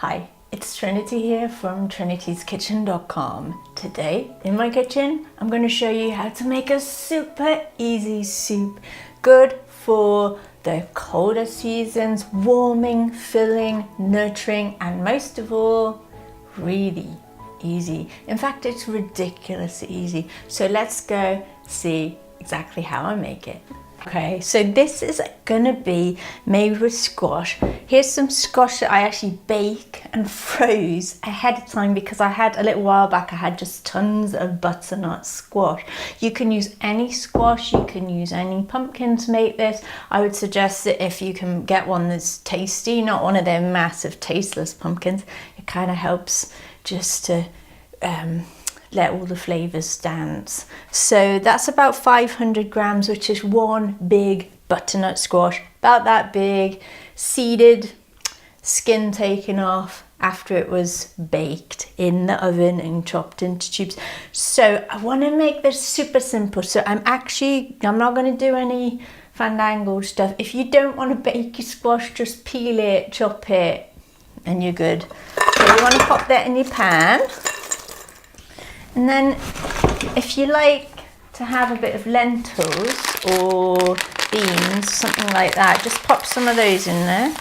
Hi, it's Trinity here from trinityskitchen.com. Today in my kitchen, I'm going to show you how to make a super easy soup, good for the colder seasons, warming, filling, nurturing, and most of all, really easy. In fact, it's ridiculously easy. So let's go see exactly how I make it. Okay, so this is gonna be made with squash. Here's some squash that I actually bake and froze ahead of time because I had a little while back, I had just tons of butternut squash. You can use any squash, you can use any pumpkin to make this. I would suggest that if you can get one that's tasty, not one of their massive tasteless pumpkins, it kind of helps just to let all the flavors dance. So that's about 500 grams, which is one big butternut squash, about that big, seeded, skin taken off after it was baked in the oven and chopped into tubes. So I want to make this super simple. So I'm not going to do any fandangled stuff. If you don't want to bake your squash, just peel it, chop it, and you're good. So you want to pop that in your pan. And then if you like to have a bit of lentils or beans, something like that, just pop some of those in there.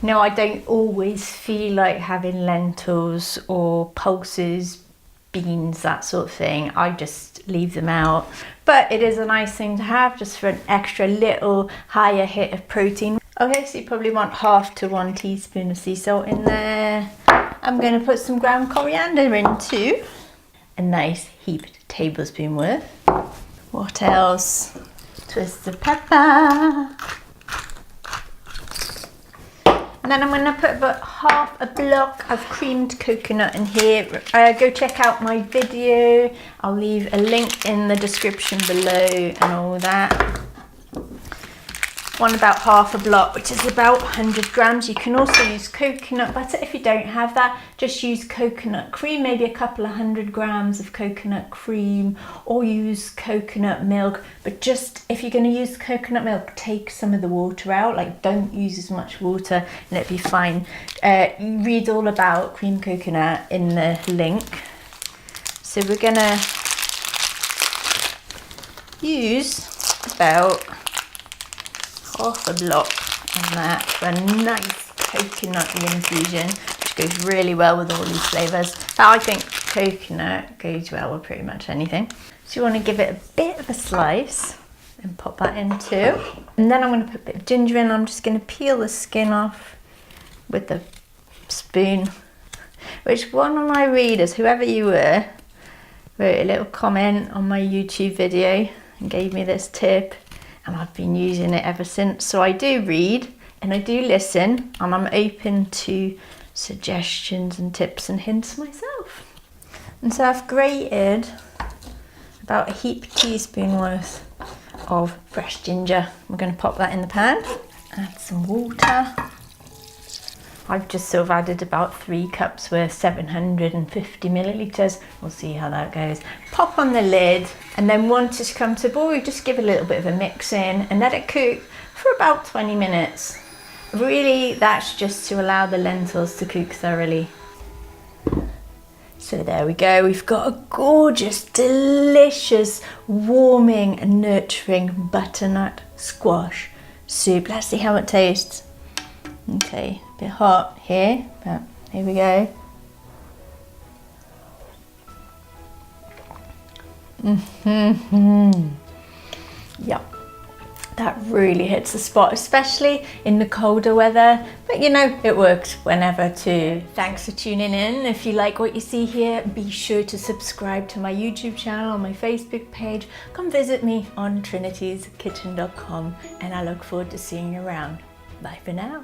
No, I don't always feel like having lentils or pulses, beans, that sort of thing. I just leave them out. But it is a nice thing to have just for an extra little higher hit of protein. Okay, so you probably want 1/2 to 1 teaspoon of sea salt in there. I'm going to put some ground coriander in too. A nice heaped tablespoon worth. What else? Twisted pepper. And then I'm going to put about 1/2 block of creamed coconut in here. Go check out my video. I'll leave a link in the description below and all that. One about 1/2 block, which is about 100 grams. You can also use coconut butter if you don't have that. Just use coconut cream, maybe a couple of 100 grams of coconut cream, or use coconut milk. But just if you're going to use coconut milk, take some of the water out. Like, don't use as much water and it'll be fine. Read all about cream coconut in the link. So we're going to use about 1/2 block of that for a nice coconutty infusion, which goes really well with all these flavours. But I think coconut goes well with pretty much anything. So you want to give it a bit of a slice and pop that in too. And then I'm going to put a bit of ginger in. I'm just going to peel the skin off with the spoon, which one of my readers, whoever you were, wrote a little comment on my YouTube video and gave me this tip. And I've been using it ever since. So I do read and I do listen, and I'm open to suggestions and tips and hints myself. And so I've grated about a heaped teaspoon worth of fresh ginger. We're going to pop that in the pan. Add some water. I've just sort of added about 3 cups worth, 750 millilitres. We'll see how that goes. Pop on the lid, and then once it's come to boil, just give a little bit of a mix in and let it cook for about 20 minutes. Really, that's just to allow the lentils to cook thoroughly. So there we go. We've got a gorgeous, delicious, warming and nurturing butternut squash soup. Let's see how it tastes. Okay, a bit hot here, but here we go. Yep, that really hits the spot, especially in the colder weather. But you know, it works whenever too. Thanks for tuning in. If you like what you see here, be sure to subscribe to my YouTube channel, my Facebook page. Come visit me on trinityskitchen.com, and I look forward to seeing you around. Bye for now.